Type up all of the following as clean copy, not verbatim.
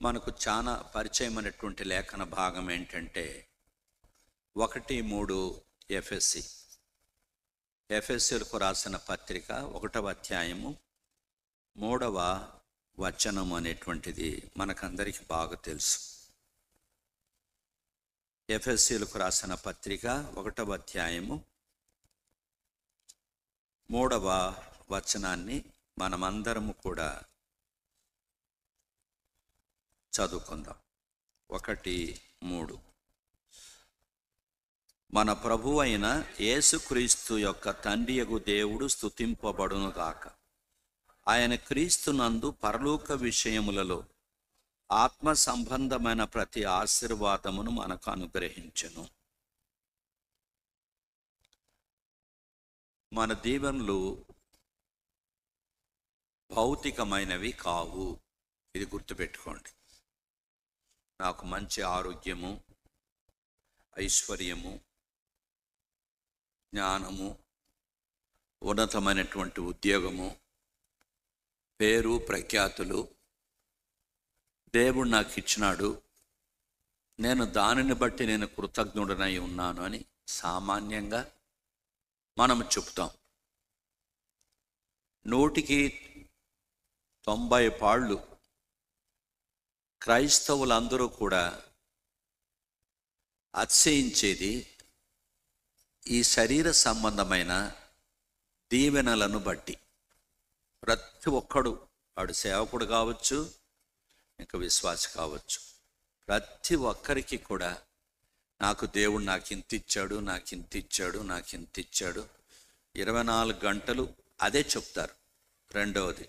మనకు చాలా పరిచయమైనటువంటి లేఖన భాగం ఏంటంటే 1:3 ఎఫెసీ ఎఫెసీలకు రాసిన పత్రిక 1వ అధ్యాయము 3వ వచనం అనేటువంటిది మనకందరికీ బాగా తెలుసు. ఎఫెసీలకు రాసిన పత్రిక 1వ అధ్యాయము 3వ వచనాన్ని మనమందరము కూడా చదువుకుందాం. 1:3 మన ప్రభువు అయిన యేసుక్రీస్తు యొక్క తండ్రియగు దేవుడు స్తుతింపబడును గాక. ఆయన క్రీస్తునందు పరలోక విషయములలో ఆత్మ సంబంధమైన ప్రతి ఆశీర్వాదమును మనకు అనుగ్రహించెను. మన దీవెనలు భౌతికమైనవి కావు, ఇది గుర్తుపెట్టుకోండి. నాకు మంచి ఆరోగ్యము, ఐశ్వర్యము, జ్ఞానము, ఉన్నతమైనటువంటి ఉద్యోగము, పేరు ప్రఖ్యాతులు దేవుడు నాకు ఇచ్చినాడు, నేను దానిని బట్టి నేను కృతజ్ఞుడనై ఉన్నాను అని సామాన్యంగా మనం చెప్తాం. 100కి 90 పాళ్ళు క్రైస్తవులందరూ కూడా అతిశయించేది ఈ శరీర సంబంధమైన దీవెనలను బట్టి. ప్రతి ఒక్కడు, వాడు సేవకుడు కావచ్చు, ఇంకా విశ్వాసి కావచ్చు, ప్రతి ఒక్కరికి కూడా నాకు దేవుడు నాకు ఇంత ఇచ్చాడు, నాకు ఇంత ఇచ్చాడు, నాకు ఇంత ఇచ్చాడు, 24 గంటలు అదే చెప్తారు. రెండవది,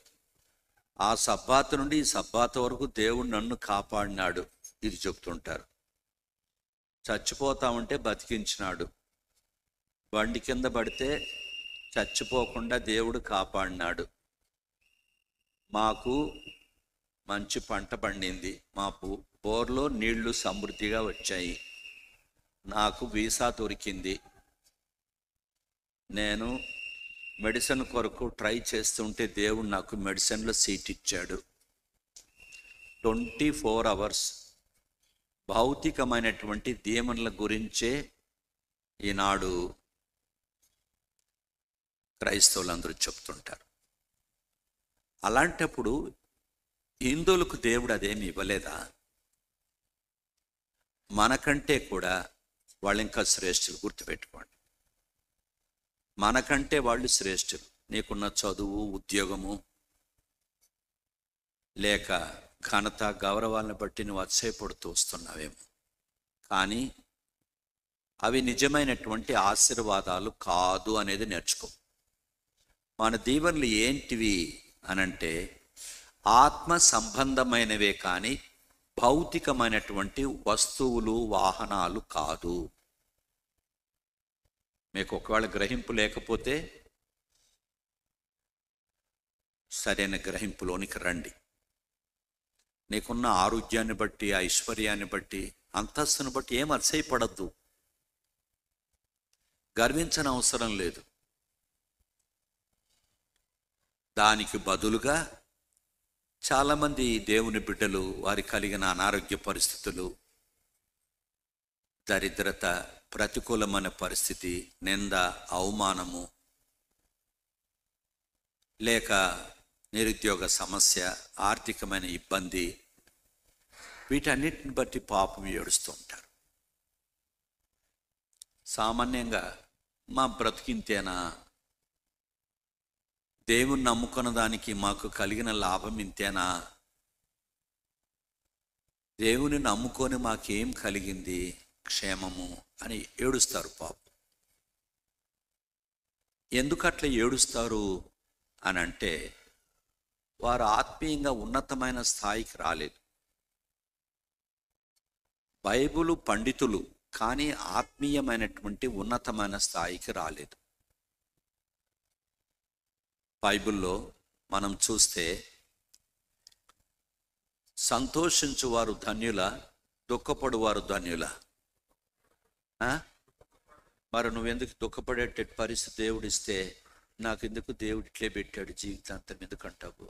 ఆ సబ్బాతు నుండి ఈ సబ్బాతు వరకు దేవుడు నన్ను కాపాడినాడు, ఇది చెప్తుంటారు. చచ్చిపోతామంటే బతికించినాడు, బండి కింద పడితే చచ్చిపోకుండా దేవుడు కాపాడినాడు, మాకు మంచి పంట పండింది, మా బోర్లో నీళ్లు సమృద్ధిగా వచ్చాయి, నాకు వీసా దొరికింది, నేను మెడిసిన్ కొరకు ట్రై చేస్తుంటే దేవుడు నాకు మెడిసిన్లో సీట్ ఇచ్చాడు. 24 అవర్స్ భౌతికమైనటువంటి దీవెనల గురించే ఈనాడు క్రైస్తవులందరూ చెప్తుంటారు. అలాంటప్పుడు హిందువులకు దేవుడు అదేమి ఇవ్వలేదా? మనకంటే కూడా వాళ్ళు ఇంకా శ్రేష్ఠులు, గుర్తుపెట్టుకోండి. మనకంటే వాళ్ళు శ్రేష్ఠులు. నీకున్న చదువు, ఉద్యోగము, లేక ఘనత, గౌరవాలను బట్టి నువ్వు అతిశయపడుతూ వస్తున్నావేమో, కానీ అవి నిజమైనటువంటి ఆశీర్వాదాలు కాదు అనేది నేర్చుకో. మన దీవెనలు ఏంటివి అనంటే ఆత్మ సంబంధమైనవే కానీ భౌతికమైనటువంటి వస్తువులు, వాహనాలు కాదు. మీకు ఒకవేళ గ్రహింపు లేకపోతే సరైన గ్రహింపులోనికి రండి. నీకున్న ఆరోగ్యాన్ని బట్టి, ఐశ్వర్యాన్ని బట్టి, అంతస్తును బట్టి ఏం అతిశయపడద్దు, గర్వించని అవసరం లేదు. దానికి బదులుగా చాలామంది దేవుని బిడ్డలు వారి కలిగిన అనారోగ్య పరిస్థితులు, దరిద్రత, ప్రతికూలమైన పరిస్థితి, నింద, అవమానము, లేక నిరుద్యోగ సమస్య, ఆర్థికమైన ఇబ్బంది, వీటన్నిటిని బట్టి పాపం ఏడుస్తూ ఉంటారు. సామాన్యంగా మా బ్రతికింతేనా, దేవుని నమ్ముకున్న దానికి మాకు కలిగిన లాభం ఇంతేనా, దేవుని నమ్ముకొని మాకేం కలిగింది క్షేమము అని ఏడుస్తారు పాపం. ఎందుకు అట్లా ఏడుస్తారు అని అంటే వారు ఆత్మీయంగా ఉన్నతమైన స్థాయికి రాలేదు. బైబిలు పండితులు, కానీ ఆత్మీయమైనటువంటి ఉన్నతమైన స్థాయికి రాలేదు. బైబిల్లో మనం చూస్తే సంతోషించువారు ధన్యుల, దుఃఖపడువారు ధన్యుల. మరి నువ్వెందుకు దుఃఖపడేట పరిస్థితి దేవుడు ఇస్తే నాకు ఎందుకు దేవుడు ఇట్లే పెట్టాడు జీవితాంతం ఎందుకంటావు?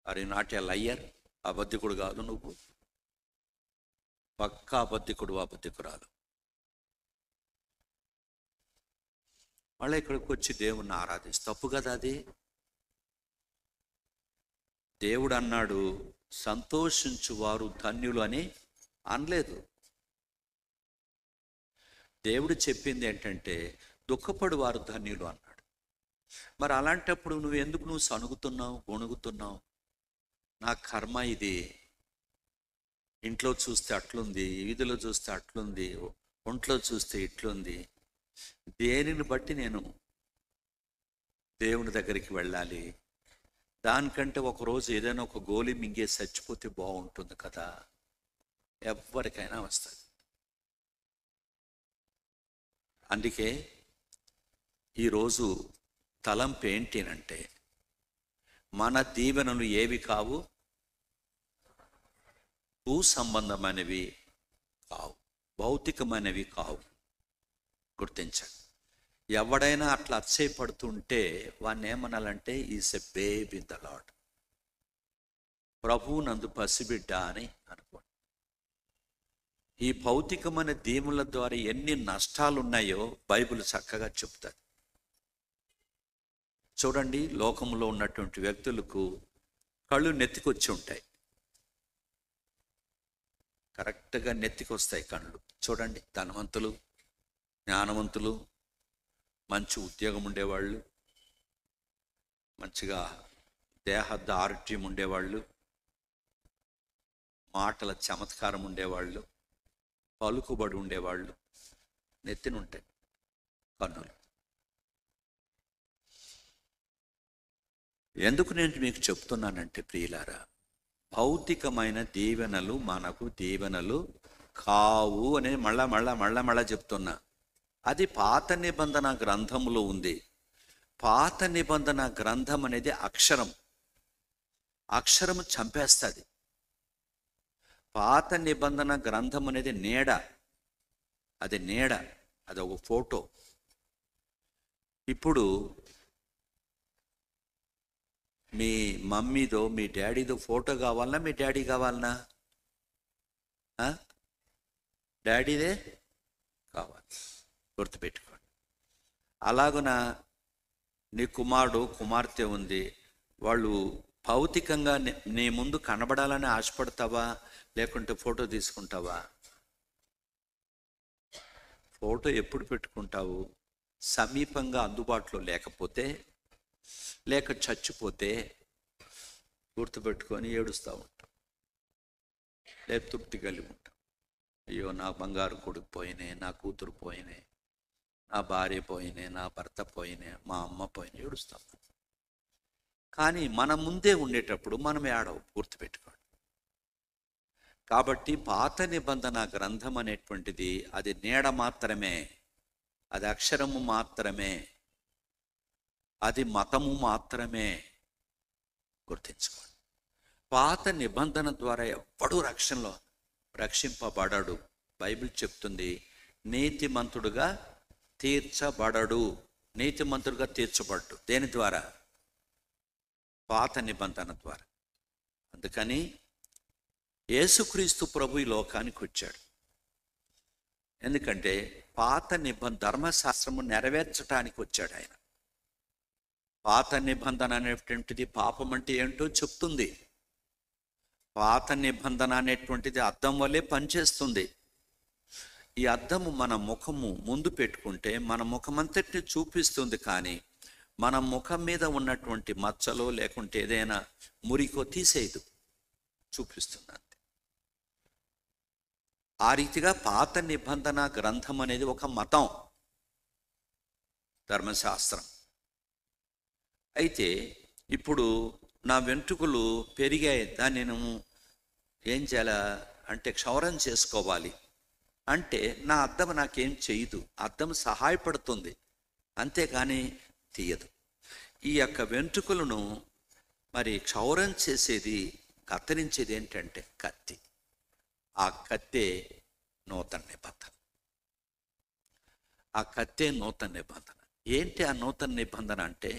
Are you not a liar? అబద్ధికుడు కాదు నువ్వు, పక్కా అబద్ధికుడు, అబద్ధికురాలు. మళ్ళీ ఇక్కడికి వచ్చి దేవుణ్ణి ఆరాధిస్తే తప్పు కదా అది. దేవుడు అన్నాడు సంతోషించువారు ధన్యులు అని అనలేదు. దేవుడు చెప్పింది ఏంటంటే దుఃఖపడు వారు ధన్యులు అన్నాడు. మరి అలాంటప్పుడు నువ్వు సణుగుతున్నావు, గొణుగుతున్నావు? నా కర్మ ఇది, ఇంట్లో చూస్తే అట్లుంది, వీధిలో చూస్తే అట్లుంది, ఒంట్లో చూస్తే ఇట్లుంది, దేనిని బట్టి నేను దేవుని దగ్గరికి వెళ్ళాలి? దానికంటే ఒకరోజు ఏదైనా ఒక గోలి మింగే చచ్చిపోతే బాగుంటుంది కదా. ఎవరికైనా వస్తుంది. అందుకే ఈరోజు తలంపు ఏంటి అంటే, మన దీవెనలు ఏవి కావు, భూ సంబంధమైనవి కావు, భౌతికమైనవి కావు. గుర్తించండి. ఎవడైనా అట్లా అతిశయపడుతుంటే వాడిని ఏమనాలంటే is a babe in the Lord, ప్రభువు నందు పసిబిడ్డ అని అనుకోండి. ఈ భౌతికమైన దీవుల ద్వారా ఎన్ని నష్టాలు ఉన్నాయో బైబిల్ చక్కగా చెప్తుంది. చూడండి, లోకంలో ఉన్నటువంటి వ్యక్తులకు కళ్ళు నెత్తికొచ్చి ఉంటాయి, కరెక్ట్గా నెత్తికొస్తాయి కళ్ళు. చూడండి, ధనవంతులు, జ్ఞానవంతులు, మంచి ఉద్యోగం ఉండేవాళ్ళు, మంచిగా దేహ దారుఢ్యం ఉండేవాళ్ళు, మాటల చమత్కారం ఉండేవాళ్ళు, పలుకుబడి ఉండేవాళ్ళు, నెత్తినుంటాయి కన్నులు. ఎందుకు నేను మీకు చెప్తున్నానంటే ప్రియులారా, భౌతికమైన దీవెనలు మనకు దీవెనలు కావు అని మళ్ళా చెప్తున్నా. అది పాత నిబంధన గ్రంథములో ఉంది. పాత నిబంధన గ్రంథం అనేది అక్షరం, అక్షరము చంపేస్తుంది. పాత నిబంధన గ్రంథం అనేది నీడ, అది నీడ, అది ఒక ఫోటో. ఇప్పుడు మీ మమ్మీదో మీ డాడీదో ఫోటో కావాలన్నా, మీ డాడీ కావాలన్నా? డాడీదే కావాలి, గుర్తుపెట్టుకోండి. అలాగున నీ కుమారుడు కుమార్తె ఉంది, వాళ్ళు భౌతికంగా నీ ముందు కనబడాలని ఆశపడతావా, లేకుంటే ఫోటో తీసుకుంటావా? ఫోటో ఎప్పుడు పెట్టుకుంటావు? సమీపంగా అందుబాటులో లేకపోతే, లేక చచ్చిపోతే గుర్తుపెట్టుకొని ఏడుస్తూ ఉంటాం, లేక తృప్తి కలిగి ఉంటాం. అయ్యో నా బంగారు కొడుకు పోయినే, నా కూతురు పోయినే, నా భార్య పోయినే, నా భర్త పోయినే, మా అమ్మ పోయినే, ఏడుస్తాం. కానీ మన ముందే ఉండేటప్పుడు మనం ఏడవు, గుర్తుపెట్టుకోండి. కాబట్టి పాత నిబంధన గ్రంథం అనేటువంటిది అది నీడ మాత్రమే, అది అక్షరము మాత్రమే, అది మతము మాత్రమే. గుర్తించుకోండి. పాత నిబంధన ద్వారా ఎవ్వడూ రక్షింపబడడు. బైబిల్ చెప్తుంది నీతిమంతుడుగా తీర్చబడడు, నీతిమంతుడుగా తీర్చబడ్డు. దేని ద్వారా? పాత నిబంధన ద్వారా. అందుకని యేసుక్రీస్తు ప్రభు ఈ లోకానికి వచ్చాడు. ఎందుకంటే పాత ధర్మశాస్త్రము నెరవేర్చడానికి వచ్చాడు ఆయన. పాత నిబంధన అనేటువంటిది పాపం అంటే ఏంటో చెప్తుంది. పాత నిబంధన అనేటువంటిది అద్దం వల్లే పనిచేస్తుంది. ఈ అద్దము మన ముఖము ముందు పెట్టుకుంటే మన ముఖమంతటిని చూపిస్తుంది, కానీ మన ముఖం మీద ఉన్నటువంటి మచ్చలో లేకుంటే ఏదైనా మురికో తీసేయదు, చూపిస్తుంది అంతే. ఆ రీతిగా పాత నిబంధన గ్రంథం అనేది ఒక మతం, ధర్మశాస్త్రం. అయితే ఇప్పుడు నా వెంట్రుకలు పెరిగాయి, దాన్ని నేను ఏం చేయాలా అంటే క్షౌరం చేసుకోవాలి అంటే నా అద్దం నాకేం చేయదు, అద్దం సహాయపడుతుంది, అంతేకాని తీయదు. ఈ యొక్క వెంట్రుకలను మరి క్షౌరం చేసేది, కత్తిరించేది ఏంటంటే కత్తి. ఆ కత్తే నూతన నిబంధన. ఆ కత్తే నూతన నిబంధన. ఏంటి ఆ నూతన నిబంధన అంటే,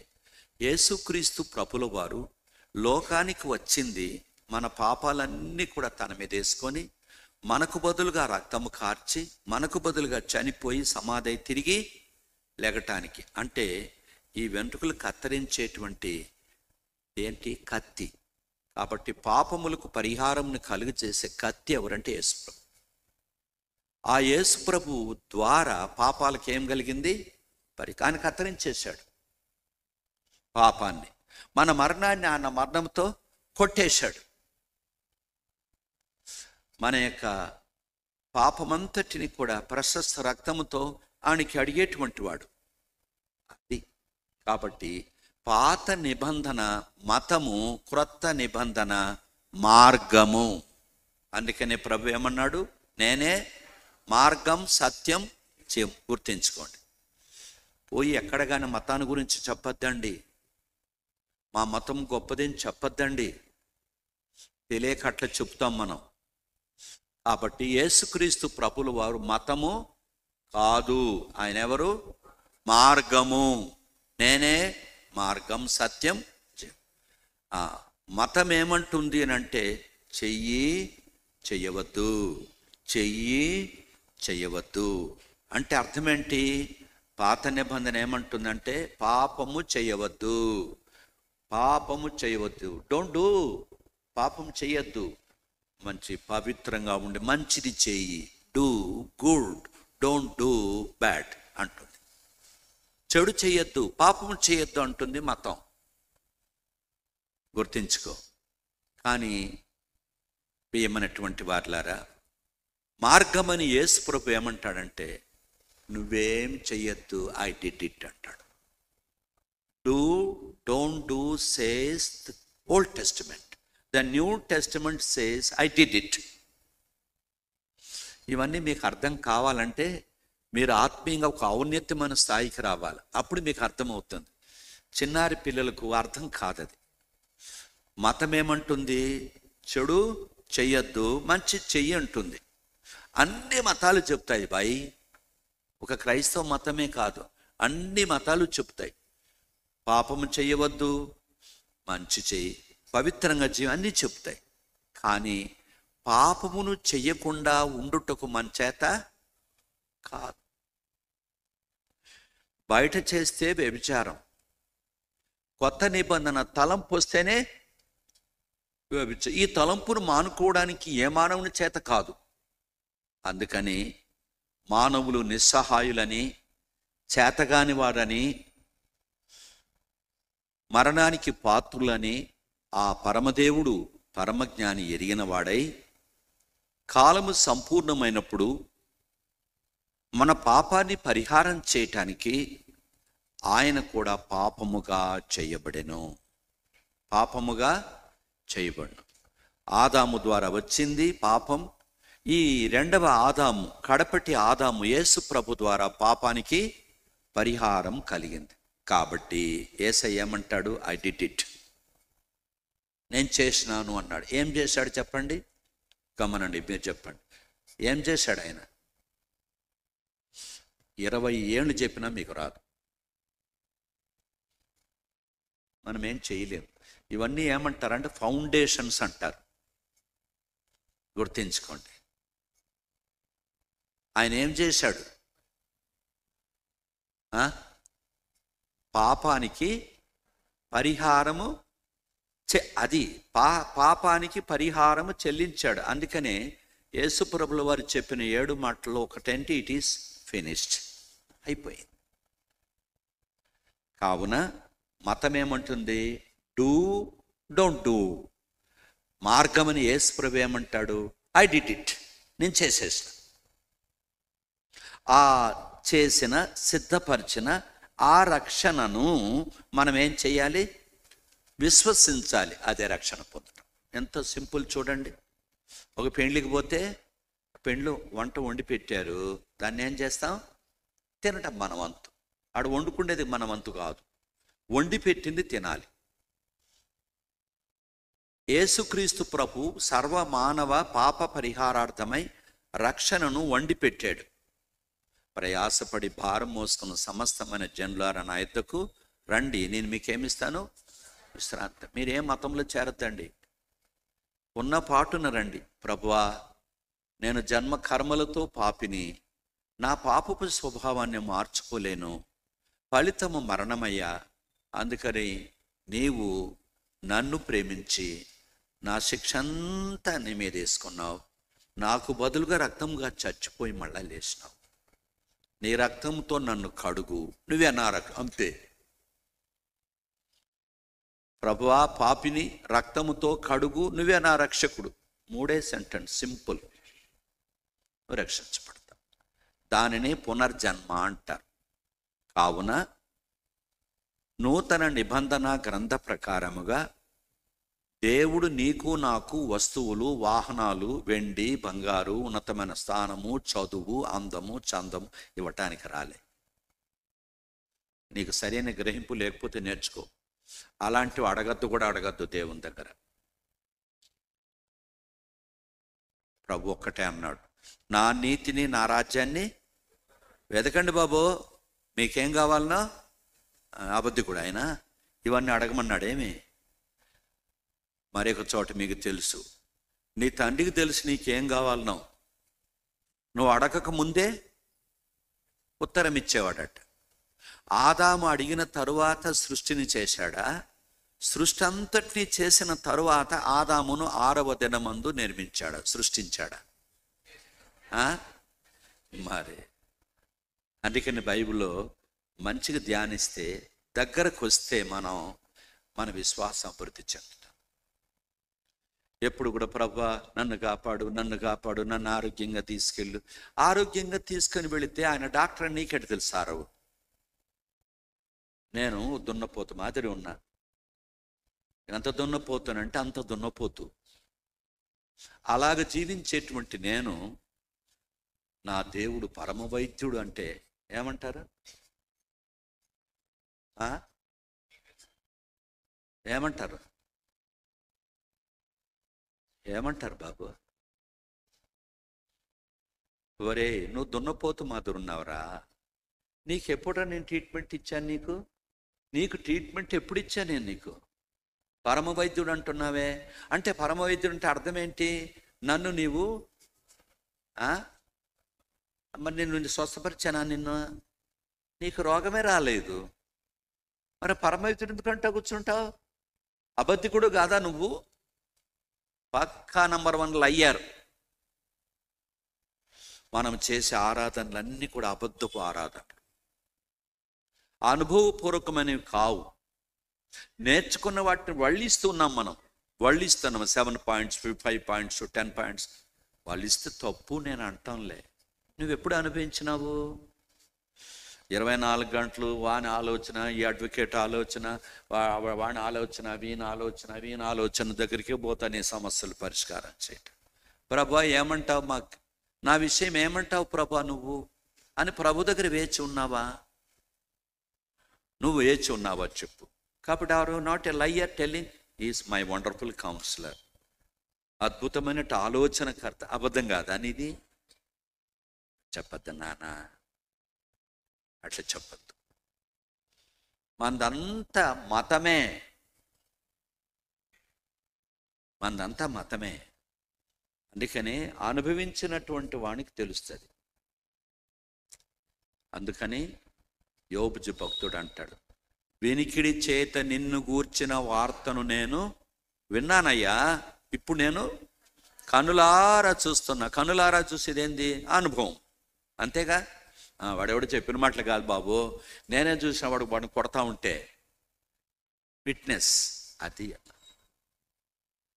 యేసుక్రీస్తు ప్రభుల వారు లోకానికి వచ్చింది మన పాపాలన్నీ కూడా తన మీద వేసుకొని మనకు బదులుగా రక్తము కార్చి మనకు బదులుగా చనిపోయి సమాధి తిరిగి లెగటానికి. అంటే ఈ వెంట్రుకలు కత్తిరించేటువంటి ఏంటి? కత్తి. కాబట్టి పాపములకు పరిహారంను కలుగు చేసే కత్తి ఎవరంటే యేసుప్రభు. ఆ యేసుప్రభు ద్వారా పాపాలకు ఏం కలిగింది? ఆయన కత్తిరించేశాడు పాపాన్ని. మన మరణాన్ని ఆయన మరణంతో కొట్టేశాడు. మన యొక్క పాపమంతటిని కూడా ప్రశస్త రక్తముతో ఆయనకి అడిగేటువంటి వాడు. అది కాబట్టి పాత నిబంధన మతము, క్రొత్త నిబంధన మార్గము. అందుకనే ప్రభు ఏమన్నాడు? నేనే మార్గం, సత్యం, జీవం. గుర్తించుకోండి. పోయి ఎక్కడ కానీ మతాన్ని గురించి చెప్పొద్దండి. మా మతం గొప్పదని చెప్పొద్దండి. తెలియక అట్లా చెప్తాం మనం. కాబట్టి యేసుక్రీస్తు ప్రభుల వారు మతము కాదు. ఆయన ఎవరు? మార్గము. నేనే మార్గం, సత్యం, జీవం. మతం ఏమంటుంది అని అంటే చెయ్యవద్దు, చెయ్యవద్దు అంటే అర్థం ఏంటి? పాత నిబంధన ఏమంటుందంటే పాపము చేయవద్దు, పాపము చేయవద్దు. డోంట్ డూ, పాపం చేయొద్దు. మంచి పవిత్రంగా ఉండి మంచిది చెయ్యి. Do good, don't do bad అంటుంది. చెడు చేయొద్దు, పాపం చేయొద్దు అంటుంది మతం. గుర్తించుకో. కానీ ప్రియమైనటువంటి వారులారా, మార్గమని యేసు ప్రభు ఏమంటాడంటే నువ్వేం చెయ్యొద్దు, ఐ డిడ్ ఇట్ అంటాడు. Don't do says the old testament. The new testament says I did it. ఇవన్నీ మీకు అర్థం కావాలంటే మీరు ఆత్మీయంగా ఒక ఔన్నత్యమైన స్థాయికి రావాలి. అప్పుడు మీకు అర్థమవుతుంది. చిన్నారి పిల్లలకు అర్థం కాదది. మతం ఏమంటుంది? చెడు చెయ్యొద్దు, మంచి చెయ్యి అంటుంది. అన్ని మతాలు చెప్తాయి బాయ్. ఒక క్రైస్తవ మతమే కాదు, అన్ని మతాలు చెప్తాయి. పాపము చెయ్యవద్దు, మంచి చెయ్యి, పవిత్రంగా జీవి, అన్నీ చెప్తాయి. కానీ పాపమును చెయ్యకుండా ఉండుటకు మన చేత కాదు. బయట చేస్తే వ్యభిచారం. కొత్త నిబంధన తలంపు వస్తేనే వ్యభిచారం. ఈ తలంపును మానుకోవడానికి ఏ మానవుని చేత కాదు. అందుకని మానవులు నిస్సహాయులని, చేతగాని వారని, మరణానికి పాత్రులని ఆ పరమదేవుడు పరమజ్ఞాని ఎరిగిన వాడై కాలము సంపూర్ణమైనప్పుడు మన పాపాన్ని పరిహారం చేయటానికి ఆయన కూడా పాపముగా చేయబడెను. పాపముగా చేయబడను. ఆదాము ద్వారా వచ్చింది పాపం. ఈ రెండవ ఆదాము, కడపటి ఆదాము యేసు ప్రభు ద్వారా పాపానికి పరిహారం కలిగింది. కాబట్టి యేసయ్య ఏమంటాడు? ఐ డిడ్ ఇట్, నేను చేసినాను అన్నాడు. ఏం చేశాడు చెప్పండి? గమనండి, మీరు చెప్పండి. ఏం చేశాడు ఆయన? 20 ఏళ్ళు చెప్పినా మీకు రాదు. మనం ఏం చేయలేము. ఇవన్నీ ఏమంటారంటే ఫౌండేషన్స్ అంటారు. గుర్తించుకోండి. ఆయన ఏం చేశాడు? పాపానికి పరిహారము అది పాపానికి పరిహారము చెల్లించాడు. అందుకనే యేసు ప్రభుల వారు చెప్పిన 7 మాటల్లో ఒకటేంటి? ఇట్ ఈస్ ఫినిష్డ్, అయిపోయింది. కావున మతం ఏమంటుంది? Do, don't do. మార్గమని యేసు ప్రభు ఏమంటాడు? ఐ డిడ్ ఇట్, నేను చేసేసిన. ఆ చేసిన, సిద్ధపరిచిన ఆ రక్షణను మనం ఏం చేయాలి? విశ్వసించాలి. అదే రక్షణ పొందడం. ఎంత సింపుల్ చూడండి. ఒక పెండ్లికి పోతే పెండ్లు వంట వండి పెట్టారు, దాన్ని ఏం చేస్తాం? తినటం మన వంతు. ఆడ వండుకునేది మన వంతు కాదు, వండి పెట్టింది తినాలి. యేసుక్రీస్తు ప్రభు సర్వమానవ పాప పరిహారార్థమై రక్షణను వండి పెట్టాడు. ప్రయాసపడి భారం మోసుకున్న సమస్తమైన జనులారా నా యొద్దకు రండి, నేను మీకేమిస్తాను? విశ్రాంతి. మీరేం మతంలో చేరద్దండి. ఉన్న పాటున రండి. ప్రభువా, నేను జన్మ కర్మలతో పాపిని, నా పాపపు స్వభావాన్ని మార్చుకోలేను, ఫలితము మరణమయ్యా. అందుకని నీవు నన్ను ప్రేమించి నా శిక్ష అంతా నీ మీద వేసుకున్నావు. నాకు బదులుగా రక్తంగా చచ్చిపోయి మళ్ళా లేచినావు. నీ రక్తంతో నన్ను కడుగు, నువ్వే నా రక్తం. అంతే. ప్రభువా, పాపిని రక్తముతో కడుగు, నువ్వే నా రక్షకుడు. 3 సెంటెన్స్, సింపుల్. రక్షించబడతా. దానిని పునర్జన్మ అంటారు. కావున నూతన నిబంధన గ్రంథ ప్రకారముగా దేవుడు నీకు నాకు వస్తువులు, వాహనాలు, వెండి, బంగారు, ఉన్నతమైన స్థానము, చదువు, అందము, చందము ఇవ్వటానికి రాలే. నీకు సరైన గ్రహింపు లేకపోతే నేర్చుకో. అలాంటివి అడగద్దు కూడా అడగద్దు దేవుని దగ్గర. ప్రభు ఒక్కటే అన్నాడు, నా నీతిని, నా రాజ్యాన్ని వెతకండి బాబు, మీకేం కావాలనో. అబద్ధికుడు ఆయన, ఇవన్నీ అడగమన్నాడేమి? మరొక చోట మీకు తెలుసు, నీ తండ్రికి తెలుసు నీకేం కావాలనో. నువ్వు అడగక ముందే ఉత్తరం ఇచ్చేవాడట. ఆదాము అడిగిన తరువాత సృష్టిని చేశాడా? సృష్టి అంతటినీ చేసిన తరువాత ఆదామును 6వ దినమందు నిర్మించాడా, సృష్టించాడా? మరి అందుకని బైబిల్లో మంచిగా ధ్యానిస్తే, దగ్గరకు వస్తే మన విశ్వాసం అభివృద్ధి చెందుతాం. ఎప్పుడు కూడా ప్రభువా నన్ను కాపాడు, నన్ను కాపాడు, నన్ను ఆరోగ్యంగా తీసుకెళ్ళు. ఆరోగ్యంగా తీసుకొని వెళితే ఆయన డాక్టర్ నీకెటు తెలుసారు? నేను దున్నపోతు మాదిరి ఉన్నా. ఎంత దున్నపోతానంటే అంత దున్నపోతు. అలాగ జీవించేటువంటి నేను, నా దేవుడు పరమ వైద్యుడు అంటే ఏమంటారు? ఏమంటారు? ఏమంటారు బాబు? ఒరే, నువ్వు దున్నపోతు మాదురున్నావురా. నీకెప్పుడా నేను ట్రీట్మెంట్ ఇచ్చాను? నీకు ట్రీట్మెంట్ ఎప్పుడు ఇచ్చాను నేను నీకు? పరమ వైద్యుడు అంటున్నావే. అంటే పరమ వైద్యుడు అంటే అర్థం ఏంటి? నన్ను నీవు మరి నిన్ను స్వస్థపరిచానా? నీకు రోగమే రాలేదు. మరి పరమ వైద్యుడు ఎందుకంటా కూర్చుంటావు? అబద్ధికుడు కాదా నువ్వు? పక్కా నంబర్ 1 అయ్యారు. మనం చేసే ఆరాధనలన్నీ కూడా అబద్ధపు ఆరాధనలు, అనుభవపూర్వకమైనవి కావు. నేర్చుకున్న వాటిని వళ్ళిస్తున్నాం మనం. వళ్ళిస్తున్నాం 7 పాయింట్స్, 5 పాయింట్స్, 10 పాయింట్స్. వాళ్ళు ఇస్తే తప్పు నేను అంటాంలే. నువ్వు ఎప్పుడు అనుభవించినావు? 24 గంటలు వాని ఆలోచన, ఈ అడ్వకేట్ ఆలోచన, వాని ఆలోచన, వీని ఆలోచన దగ్గరికి పోతా నీ సమస్యలు పరిష్కారం చేయటం. ప్రభా ఏమంటావు? నా విషయం ఏమంటావు ప్రభా నువ్వు అని ప్రభు దగ్గర వేచి ఉన్నావా? నువ్వు వేచి ఉన్నావా చెప్పు. కాబట్టి are not a liar telling is my wonderful counsellor. అద్భుతమైన ఆలోచనకర్త. అబద్ధం కాదా నీది? చెప్పద్దు నాన్న, అట్లా చెప్పద్దు. మనదంతా మతమే, మనదంతా మతమే. అందుకని అనుభవించినటువంటి వానికి తెలుస్తుంది. అందుకని యోబు భక్తుడు అంటాడు, వినికిడి చేత నిన్ను గూర్చిన వార్తను నేను విన్నానయ్యా, ఇప్పుడు నేను కనులారా చూస్తున్నా. కనులారా చూసేదేంది? అనుభవం. అంతేగా. వాడెవడు చెప్పిన మాటలు కాదు బాబు, నేనే చూసిన వాడిని కొడతా ఉంటే విట్నెస్. అది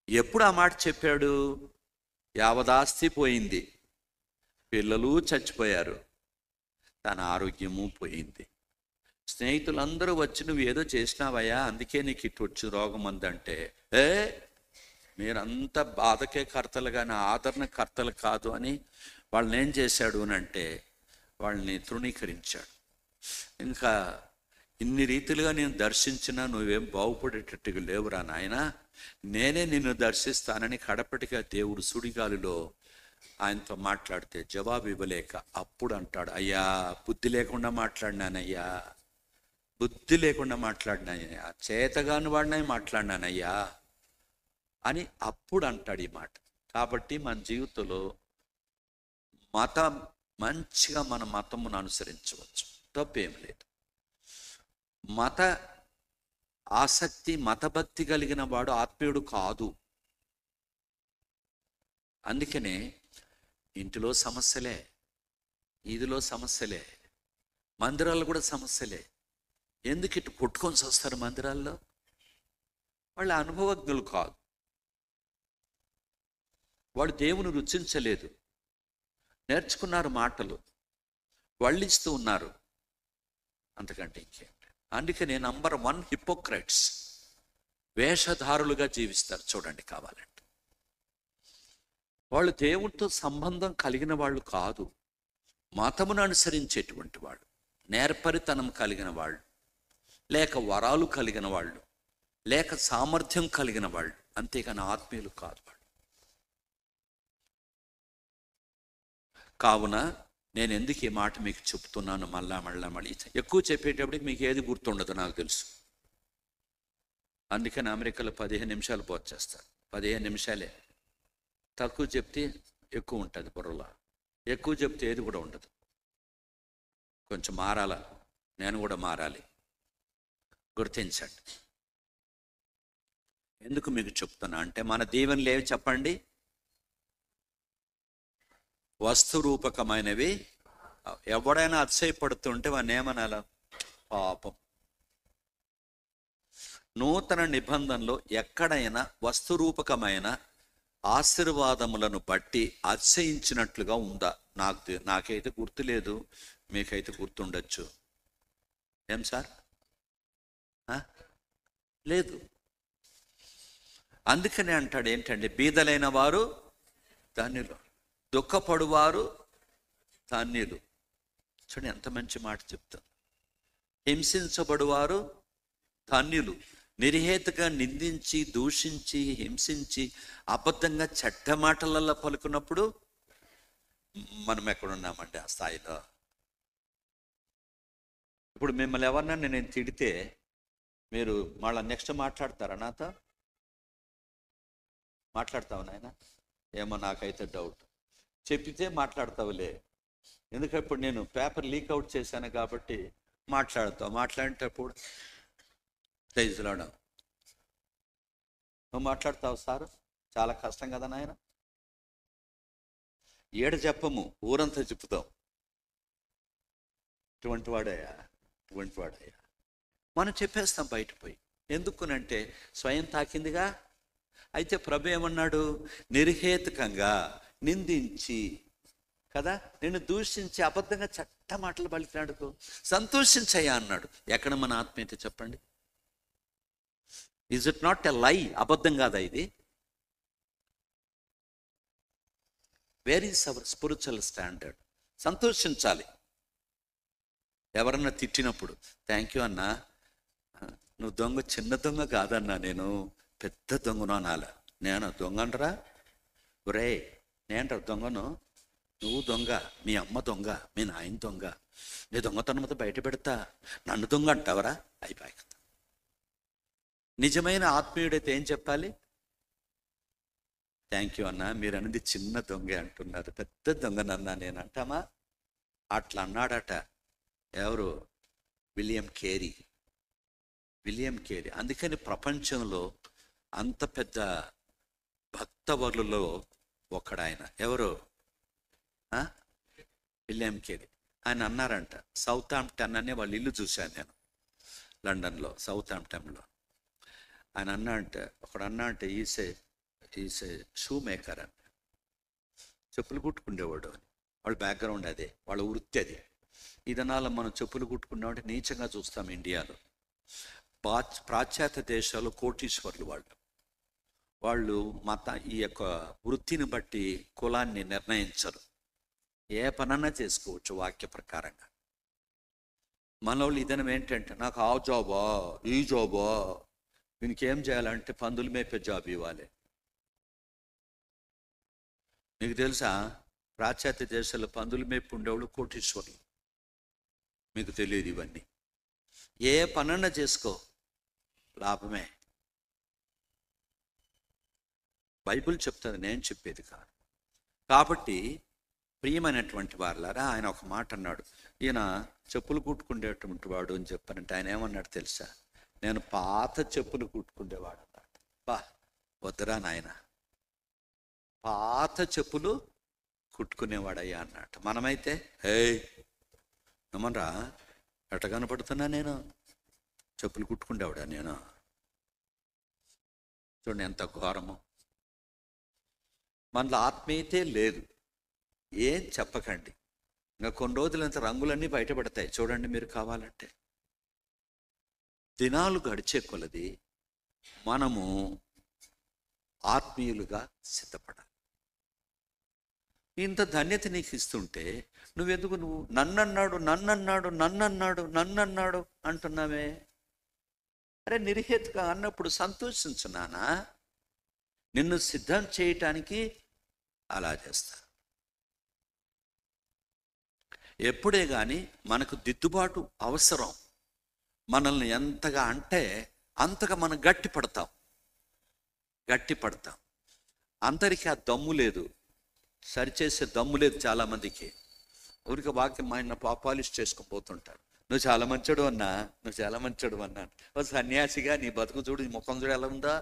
ఎప్పుడు ఆ మాట చెప్పాడు? యావదాస్తి పోయింది, పిల్లలు చచ్చిపోయారు, తన ఆరోగ్యము పోయింది. స్నేహితులందరూ వచ్చి నువ్వు ఏదో చేసినావయ్యా అందుకే నీకు ఇటు వచ్చి రోగం అందంటే, మీరంతా బాధకే కర్తలు కానీ ఆదరణ కర్తలు కాదు అని వాళ్ళని ఏం చేశాడు అని అంటే వాళ్ళని తృణీకరించాడు. ఇంకా ఇన్ని రీతిలుగా నేను దర్శించినా నువ్వేం బాగుపడేటట్టుగా లేవురా నాయన, నేనే నిన్ను దర్శిస్తానని కడపటిగా దేవుడు సుడిగాలిలో ఆయనతో మాట్లాడితే జవాబు ఇవ్వలేక అప్పుడు అంటాడు, అయ్యా బుద్ధి లేకుండా మాట్లాడినానయ్యా, బుద్ధి లేకుండా మాట్లాడినాయ్యా, చేతగాని వాడినై మాట్లాడినానయ్యా. అని అప్పుడు అంటాడు ఈ మాట. కాబట్టి మన జీవితంలో మతం మంచిగా మన మతమును అనుసరించవచ్చు, తప్పేం లేదు. మత ఆసక్తి, మతభక్తి కలిగిన వాడు ఆత్మీయుడు కాదు. అందుకనే ఇంటిలో సమస్యలే, ఈదిలో సమస్యలే, మందిరాల్లో కూడా సమస్యలే. ఎందుకు ఇటు కొట్టుకొని వస్తారు మందిరాల్లో? వాళ్ళ అనుభవజ్ఞులు కాదు, వాళ్ళు దేవుని రుచించలేదు, నేర్చుకున్నారు మాటలు, వళ్ళిస్తూ ఉన్నారు, అంతకంటే ఇంకేం. అందుకనే నంబర్ 1 హిపోక్రైట్స్, వేషధారులుగా జీవిస్తారు. చూడండి కావాలంటే వాళ్ళు దేవునితో సంబంధం కలిగిన వాళ్ళు కాదు, మతమును అనుసరించేటువంటి వాళ్ళు, నేర్పరితనం కలిగిన వాళ్ళు, లేక వరాలు కలిగిన వాళ్ళు, లేక సామర్థ్యం కలిగిన వాళ్ళు, అంతేగాని ఆత్మీయులు కాదు వాళ్ళు. కావున నేను ఎందుకు ఈ మాట మీకు చెప్తున్నాను మళ్ళీ ఎక్కువ చెప్పేటప్పటికి మీకు ఏది గుర్తుండదు నాకు తెలుసు. అందుకని అమెరికాలో 15 నిమిషాలు పోత చేస్తారు. 15 నిమిషాలే. తక్కువ చెప్తే ఎక్కువ ఉంటుంది బుర్రలో, ఎక్కువ చెప్తే ఏది కూడా ఉండదు. కొంచెం మారాల, నేను కూడా మారాలి, గుర్తించండి. ఎందుకు మీకు చెప్తున్నా అంటే మన దీవెనలు ఏవి చెప్పండి? వస్తురూపకమైనవి. ఎవడైనా అతిశయపడుతుంటే వాడిని ఏమనాల? పాపం. నూతన నిబంధనలో ఎక్కడైనా వస్తురూపకమైన ఆశీర్వాదములను బట్టి అతిశయించినట్లుగా ఉందా? నాకైతే గుర్తులేదు, మీకైతే గుర్తుండొచ్చు. ఏం సార్? లేదు. అందుకనే అంటాడు ఏంటంటే, బీదలైన వారు ధన్యులు, దుఃఖపడువారు ధన్యులు. చూడండి ఎంత మంచి మాట చెప్తాను. హింసించబడువారు ధన్యులు. నిర్హేతుగా నిందించి, దూషించి, హింసించి, అబద్ధంగా చెడ్డ మాటలలో పలుకున్నప్పుడు మనం ఎక్కడున్నామంటే ఆ స్థాయిలో. ఇప్పుడు మిమ్మల్ని ఎవరన్నా నేను తిడితే మీరు మళ్ళీ నెక్స్ట్ మాట్లాడతారా నాతో? మాట్లాడతావు నాయన? ఏమో నాకైతే డౌట్. చెప్పితే మాట్లాడతావులే, ఎందుకంటే ఇప్పుడు నేను పేపర్ లీక్ అవుట్ చేశాను కాబట్టి మాట్లాడతావు. మాట్లాడేటప్పుడు ప్రైజ్లాడా నువ్వు మాట్లాడతావు సార్, చాలా కష్టం కదా నాయన. ఏడ చెప్పము, ఊరంతా చెప్పుతాం. ఇటువంటి వాడయ్యా. మనం చెప్పేస్తాం బయటపోయి. ఎందుకునంటే స్వయం తాకిందిగా. అయితే ప్రభు ఏమన్నాడు? నిర్హేతుకంగా నిందించి కదా, నేను దూషించి అబద్ధంగా చెడ్డ మాటలు పలికినాడుకో సంతోషించయ్యా అన్నాడు. ఎక్కడ మన ఆత్మీయత చెప్పండి? ఈజ్ ఇట్ నాట్ ఎ లై? అబద్ధం కాదా ఇది? Where is our spiritual standard? సంతోషించాలి. ఎవరన్నా తిట్టినప్పుడు థ్యాంక్ యూ అన్నా, నువ్వు దొంగ, చిన్న దొంగ కాదన్నా, నేను పెద్ద దొంగను అనాల. నేను దొంగనరా? ఒరే నేనరా దొంగను? నువ్వు దొంగ, మీ అమ్మ దొంగ, మీ నాయన దొంగ, నీ దొంగతనంతో బయట పెడతా, నన్ను దొంగ అంటావరా? అయిపోయి. నిజమైన ఆత్మీయుడైతే ఏం చెప్పాలి? థ్యాంక్ యూ అన్నా, మీరు అనేది చిన్న దొంగ అంటున్నారు, పెద్ద దొంగనన్నా నేను అంటామా? అట్లా అన్నాడట ఎవరు? William Carey. అందుకని ప్రపంచంలో అంత పెద్ద భక్తవరులలో ఒకడాయన. ఎవరు? William Carey. ఆయన అన్నారంట, సౌత్ ఆంప్టన్ అనే వాళ్ళ ఇల్లు చూశాను నేను లండన్లో, సౌత్ ఆంప్టన్లో. ఆయన ఒకడు అన్నా అంటే ఈసే షూ మేకర్ అని, చెప్పులు కుట్టుకుండేవాడు అని. వాళ్ళ బ్యాక్గ్రౌండ్ అదే, వాళ్ళ వృత్తి అది. ఈ దినాల్లో మనం చెప్పులు కుట్టుకున్నామంటే నీచంగా చూస్తాం ఇండియాలో. పాశ్చాత్య దేశాలు కోటీశ్వర్లు వాళ్ళు ఈ యొక్క వృత్తిని బట్టి కులాన్ని నిర్ణయించరు, ఏ పనన్నా చేసుకోవచ్చు వాక్య ప్రకారంగా. మనోళ్ళు ఇదనం ఏంటంటే, నాకు ఆ జాబా ఈ జాబా, దీనికి ఏం చేయాలంటే పందులు మేపే జాబ్ ఇవ్వాలి. మీకు తెలుసా పాశ్చాత్య దేశాల్లో పందులు మేపు ఉండేవాళ్ళు కోటీశ్వర్లు. మీకు తెలియదు ఇవన్నీ. ఏ పనన్నా చేసుకో, లాభమే. బైబిల్ చెప్తుంది, నేను చెప్పేది కాదు. కాబట్టి ప్రియమైనటువంటి వారులారా, ఆయన ఒక మాట అన్నాడు, ఈయన చెప్పులు కుట్టుకునేటువంటి వాడు అని చెప్పానంటే ఆయన ఏమన్నాడు తెలుసా? నేను పాత చెప్పులు కుట్టుకునేవాడు అన్నాడు. బా వద్దురా నాయన, పాత చెప్పులు కుట్టుకునేవాడయ్యా అన్నట్టు. మనమైతే నమ్మరా ఎట్ట కనపడుతున్నా నేను? చెప్పులు కుట్టుకుండేవాడా నేను? చూడండి ఎంత ఘోరము. మనలో ఆత్మీయతే లేదు. ఏం చెప్పకండి, ఇంకా కొన్ని రోజులంత రంగులన్నీ బయటపడతాయి. చూడండి మీరు కావాలంటే. దినాలు గడిచే కొలది మనము ఆత్మీయులుగా సిద్ధపడాలి. ఇంత ధన్యత నీకు ఇస్తుంటే నువ్వెందుకు నన్నన్నాడు అంటున్నావే? అరే నిర్హేతుగా అన్నప్పుడు సంతోషించు నానా. నిన్ను సిద్ధం చేయటానికి అలా చేస్తా. ఎప్పుడే కానీ మనకు దిద్దుబాటు అవసరం. మనల్ని ఎంతగా అంటే అంతగా మనం గట్టి పడతాం. అందరికీ ఆ దమ్ము లేదు, సరిచేసే దమ్ము లేదు చాలామందికి. ఊరికి వాక్యం ఆయన పాలిష్ చేసుకుని పోతుంటారు. నువ్వు చాలా మంచోడు అన్నా. ఓ సన్యాసిగా నీ బతుకు చూడు, నీ ముఖం చూడు ఎలా ఉందా?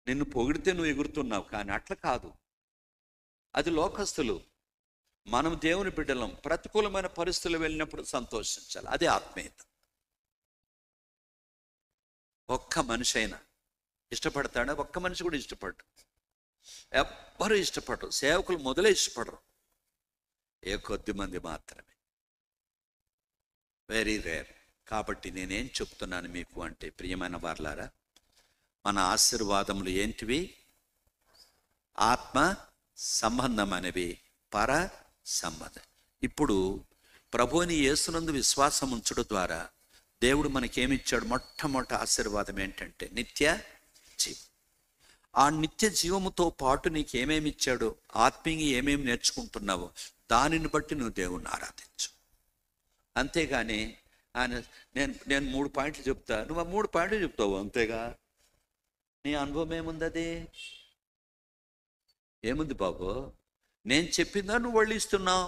నిన్ను పొగిడితే నువ్వు ఎగురుతున్నావు, కానీ అట్లా కాదు. అది లోకస్తులు. మనం దేవుని బిడ్డలం. ప్రతికూలమైన పరిస్థితులు వెళ్ళినప్పుడు సంతోషించాలి. అదే ఆత్మీయత. ఒక్క మనిషి అయినా ఇష్టపడతాడా? ఒక్క మనిషి కూడా ఇష్టపడ్డు. ఎవ్వరూ ఇష్టపడరు. సేవకులు మొదలే ఇష్టపడరు. ఏ కొద్ది మంది మాత్రమే, వెరీ రేర్. కాబట్టి నేనేం చెప్తున్నాను మీకు అంటే, ప్రియమైన వారలారా, మన ఆశీర్వాదములు ఏంటివి? ఆత్మ సంబంధమైనవి, పర సంబంధం. ఇప్పుడు ప్రభువుని యేసునందు విశ్వాసం ఉంచడం ద్వారా దేవుడు మనకేమిచ్చాడు? మొట్టమొదటి ఆశీర్వాదం ఏంటంటే నిత్య జీవం. ఆ నిత్య జీవముతో పాటు నీకు ఏమేమి ఇచ్చాడో, ఆత్మీయంగా ఏమేమి నేర్చుకుంటున్నావో దానిని బట్టి నువ్వు దేవుణ్ణి ఆరాధించు. అంతేగాని ఆయన నేను 3 పాయింట్లు చెప్తా, నువ్వు ఆ 3 పాయింట్లు చెప్తావు అంతేగా. నీ అనుభవం ఏముంది? అది ఏముంది బాబు? నేను చెప్పిందా నువ్వు వల్లిస్తున్నావు?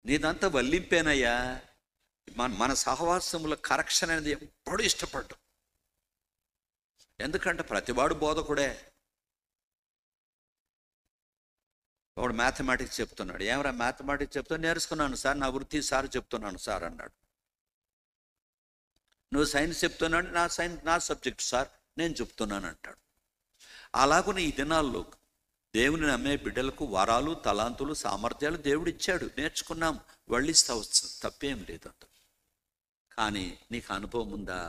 నీదంతా వల్లింపేనయ్యా. మన సహవాసముల కరెక్షన్ అనేది ఎప్పుడు ఇష్టపడ్డు. ఎందుకంటే ప్రతివాడు బోధకుడే. వాడు మ్యాథమెటిక్స్ చెప్తున్నాడు. ఏమరా మ్యాథమెటిక్స్ చెప్తా? నేర్చుకున్నాను సార్, నా వృత్తి సార్ చెప్తున్నాను సార్ అన్నాడు. నువ్వు సైన్స్ చెప్తున్నాడు, నా సబ్జెక్ట్ సార్ నేను చెప్తున్నాను అంటాడు. అలాగునే ఈ దినాల్లో దేవుని నమ్మే బిడ్డలకు వరాలు, తలాంతులు, సామర్థ్యాలు దేవుడు ఇచ్చాడు. నేర్చుకున్నాం, వళ్ళిస్తా వస్తుంది, తప్పేం లేదు అంత. కానీ నీకు అనుభవం ఉందా?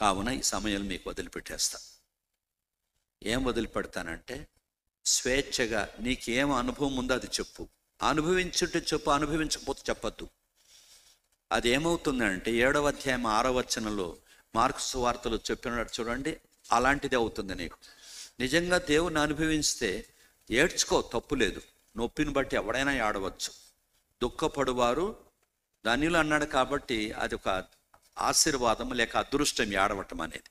కావున ఈ సమయంలో మీకు వదిలిపెట్టేస్తా. ఏం వదిలిపెడతానంటే, స్వేచ్ఛగా నీకేం అనుభవం ఉందో అది చెప్పు. అనుభవించుంటే చెప్పు, అనుభవించకపోతే చెప్పద్దు. అది ఏమవుతుందంటే 7వ అధ్యాయం 6వ వచనంలో మార్కు సువార్తలో చెప్పినట్టు చూడండి, అలాంటిది అవుతుంది నీకు. నిజంగా దేవుని అనుభవిస్తే ఏడ్చుకో, తప్పు లేదు. నొప్పిని బట్టి ఎవడైనా ఏడవచ్చు. దుఃఖపడువారు ధన్యులు అన్నాడు. కాబట్టి అది ఒక ఆశీర్వాదం లేక అదృష్టం ఏడవటం అనేది.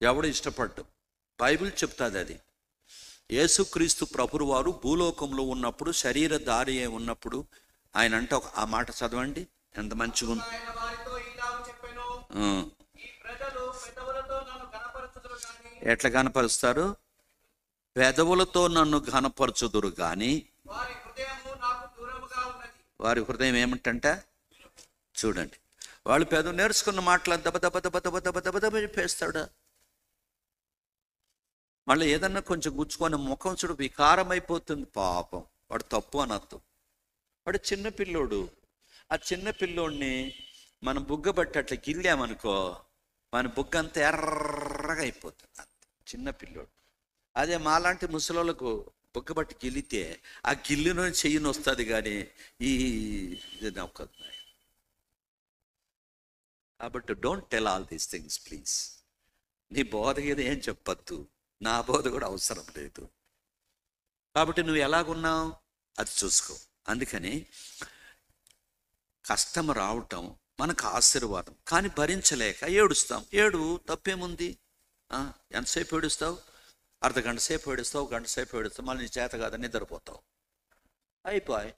ఎవడు ఇష్టపడ్డు? బైబిల్ చెప్తుంది అది. యేసుక్రీస్తు ప్రభువు వారు భూలోకంలో ఉన్నప్పుడు, శరీరధారి ఉన్నప్పుడు ఆయన అంటే ఆ మాట చదవండి, ఎంత మంచిగా ఉంది. ఎట్లా కనపరుస్తారు? పెదవులతో నన్ను ఘనపరచుదురు కానీ వారి హృదయం ఏమిటంట? చూడండి, వాళ్ళు పెదవు నేర్చుకున్న మాటలు దెబ్బ చెప్పేస్తాడు. మళ్ళీ ఏదన్నా కొంచెం గుచ్చుకొని ముఖం చూడు వికారం అయిపోతుంది. పాపం, వాడు తప్పు అనద్దు. వాడు చిన్నపిల్లోడు. ఆ చిన్నపిల్లోడిని మనం బుగ్గ బట్టి అట్లా గిల్లామనుకో, మన బుగ్గ అంతా ఎర్రగా అయిపోతుంది. చిన్నపిల్లోడు. అదే మాలాంటి ముసలోళ్ళకు బుగ్గ బట్టి గిల్లితే ఆ గిల్లును చెయ్యిని వస్తుంది, కానీ ఇది నవ్వుతుంది. కాబట్టి don't tell all these things please. నీ బోధ ఏదో ఏం చెప్పద్దు, నా బోధ కూడా అవసరం లేదు. కాబట్టి నువ్వు ఎలాగున్నావు అది చూసుకో. అందుకని కష్టం రావటం మనకు ఆశీర్వాదం. కానీ భరించలేక ఏడుస్తాం. తప్పేముంది? ఎంతసేపు ఏడుస్తావు? అర్ధగంట సేపు ఏడుస్తావు, గంట సేపు ఏడుస్తావు, మళ్ళీ నీ చేత కాదని నిద్రపోతావు. అయిపోయి.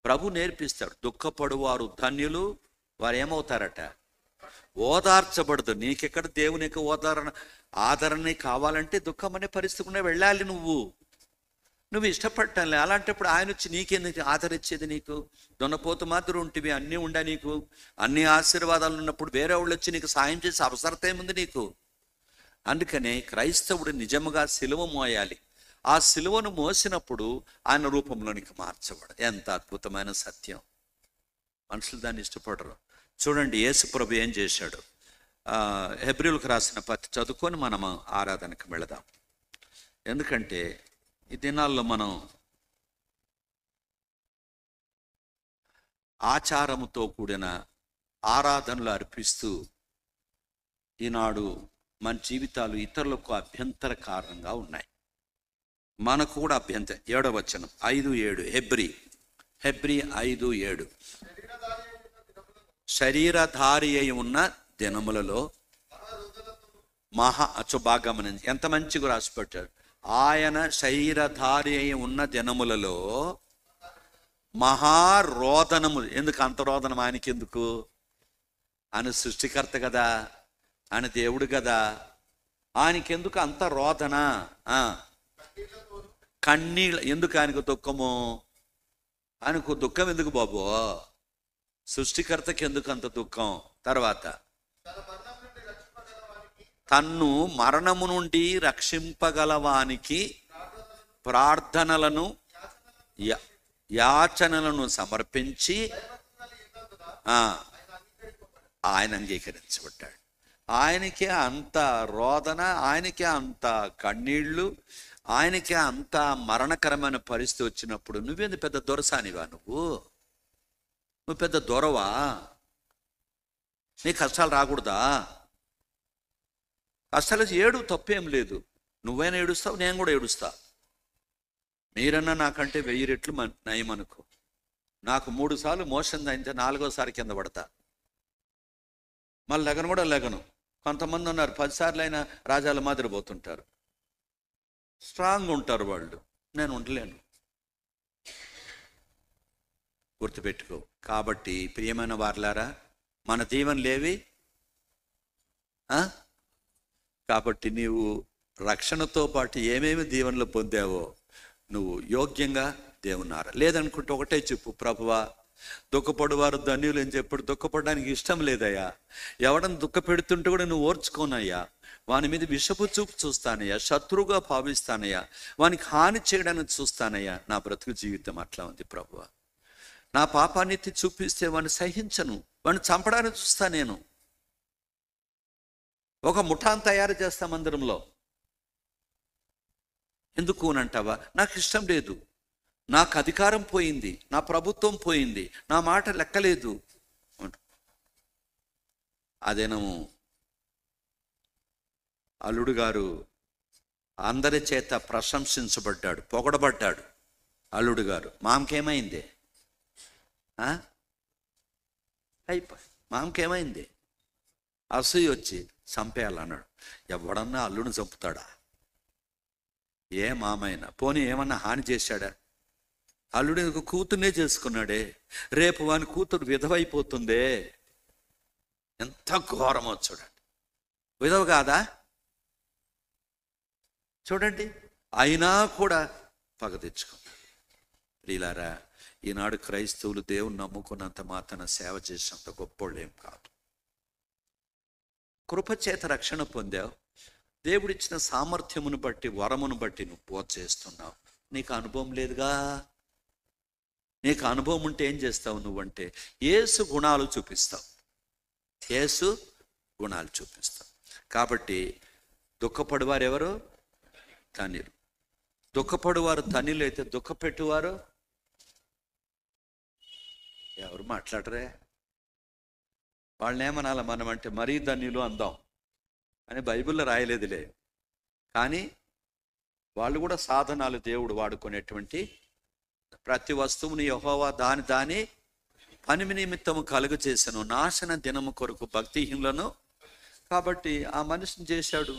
ప్రభు నేర్పిస్తాడు, దుఃఖపడువారు ధన్యులు, వారు ఏమవుతారట? ఓదార్చబడదు. నీకెక్కడ దేవుని యొక్క ఆదరణ కావాలంటే దుఃఖం అనే పరిస్థితికి వెళ్ళాలి. నువ్వు ఇష్టపడటంలే. అలాంటప్పుడు ఆయన వచ్చి నీకెందుకు ఆదరించేది? నీకు దొన్నపోతు మాత్రం ఉంటివి, అన్నీ ఉండా నీకు, అన్ని ఆశీర్వాదాలు ఉన్నప్పుడు వేరే వాళ్ళు వచ్చి నీకు సాయం చేసే అవసరత ఏముంది నీకు? అందుకనే క్రైస్తవుడు నిజముగా సిలువ మోయాలి. ఆ సిలువను మోసినప్పుడు ఆయన రూపంలోనికి మార్చబడు. ఎంత అద్భుతమైన సత్యం! మనుషులు దాన్ని ఇష్టపడరు. చూడండి యేసు ప్రభు ఏం చేశాడు. హెబ్రీయులకు రాసిన పత్రిక చదువుకొని మనం ఆరాధనకు వెళదాం. ఎందుకంటే ఈ దినాల్లో మనం ఆచారముతో కూడిన ఆరాధనలు అర్పిస్తూ ఈనాడు మన జీవితాలు ఇతరులకు అభ్యంతర కారణంగా ఉన్నాయి. మనకు కూడా అభ్యంతరం. 7వ వచనం 5:7 హెబ్రీ 5:7 శరీరధారి అయి ఉన్న దినములలో బాగా ఎంత మంచిగా రాసిపెట్టాడు. ఆయన శరీరధారి అయి ఉన్న దినములలో మహారోదనము. ఎందుకు అంత రోదనం? ఆయనకి ఎందుకు? ఆయన సృష్టికర్త కదా, ఆయన దేవుడు కదా, ఆయనకెందుకు అంత రోదన? కన్నీళ్ళ. ఎందుకు ఆయనకు దుఃఖము? ఆయనకు దుఃఖం ఎందుకు బాబు? సృష్టికర్తకి ఎందుకు అంత దుఃఖం? తర్వాత తన్ను మరణము నుండి రక్షింపగలవానికి ప్రార్థనలను యాచనలను సమర్పించి ఆయన అంగీకరించబడ్డాడు. ఆయనకే అంత రోదన, ఆయనకే అంత కన్నీళ్ళు, ఆయనకే అంత మరణకరమైన పరిస్థితి వచ్చినప్పుడు నువ్వేంది పెద్ద దొరసానివా? నువ్వు పెద్ద దొరవా? నీ కష్టాలు రాకూడదా? కష్టాలు తప్పేం లేదు. నువ్వైనా ఏడుస్తావు, నేను కూడా ఏడుస్తా. మీరన్నా నాకంటే 1000 రెట్లు నయమనుకో. నాకు 3 సార్లు మోషన్ అయితే 4వసారి కింద పడతా. మళ్ళీ లెగను. కొంతమంది ఉన్నారు 10 సార్లు అయినా రాజాల మాదిరి పోతుంటారు. స్ట్రాంగ్ ఉంటారు వాళ్ళు. నేను ఉండలేను. గుర్తుపెట్టుకో. కాబట్టి ప్రియమైన వారలారా, మన దీవెనలేవి. కాబట్టి నీవు రక్షణతో పాటు ఏమేమి దీవెనలు పొందావో నువ్వు యోగ్యంగా దేవున్నారా. లేదనుకుంటే ఒకటే చెప్పు, ప్రభువా దుఃఖపడువారు ధన్యులు అని చెప్పాడు. దుఃఖపడడానికి ఇష్టం లేదయ్యా. ఎవడని దుఃఖ పెడుతుంటే కూడా నువ్వు ఓర్చుకోనయ్యా. వాని మీద విషపు చూపు చూస్తానయ్యా, శత్రువుగా భావిస్తానయ్యా, వానికి హాని చేయడానికి చూస్తానయ్యా. నా బ్రతుకు జీవితం అట్లా ఉంది ప్రభువా. నా పాపాన్ని చూపిస్తే వాడిని సహించను, వాడిని చంపడానికి చూస్తా. నేను ఒక ముఠాను తయారు చేస్తా మందిరంలో. ఎందుకు అనంటావా? నాకు ఇష్టం లేదు, నాకు అధికారం పోయింది, నా ప్రభుత్వం పోయింది, నా మాట లెక్కలేదు. అదేనము అల్లుడు గారు అందరి చేత ప్రశంసించబడ్డాడు, పొగడబడ్డాడు. అల్లుడు గారు మామకేమైంది? అయిపోయి మామకేమైంది? అసూయ వచ్చి చంపేయాలన్నాడు. ఎవడన్నా అల్లుడిని చంపుతాడా? ఏ మామైనా పోనీ ఏమన్నా హాని చేశాడా? అల్లుడి కూతుర్నే చేసుకున్నాడే, రేపు వాని కూతురు విధవైపోతుందే. ఎంత ఘోరమో చూడండి. విధవ కాదా? చూడండి. అయినా కూడా పగ తెచ్చుకున్నాడు. ప్రియులారా, ఈనాడు క్రైస్తవులు దేవుని నమ్ముకున్నంత మాత్రాన సేవ చేసినంత గొప్పోళ్ళు ఏం కాదు. కృపచేత రక్షణ పొందావు. దేవుడిచ్చిన సామర్థ్యమును బట్టి, వరమును బట్టి నువ్వు పోత చేస్తున్నావు. నీకు అనుభవం లేదుగా. నీకు అనుభవం ఉంటే ఏం చేస్తావు నువ్వంటే? యేసు గుణాలు చూపిస్తావు. యేసు గుణాలు చూపిస్తావు. కాబట్టి దుఃఖపడువారు ఎవరు? ధన్యులు. దుఃఖపడువారు ధన్యులు అయితే దుఃఖపెట్టువారు ఎవరు? మాట్లాడరే. వాళ్ళని ఏమనాలి మనం అంటే? మరీ ధన్యులు అందాం అని బైబిల్లో రాయలేదులే. కానీ వాళ్ళు కూడా సాధనాలు. దేవుడు వాడుకునేటువంటి ప్రతి వస్తువుని యెహోవా దాని పని నిమిత్తము కలుగు చేశాను, నాశన దినము కొరకు భక్తిహీనులను. కాబట్టి ఆ మనిషిని చేశాడు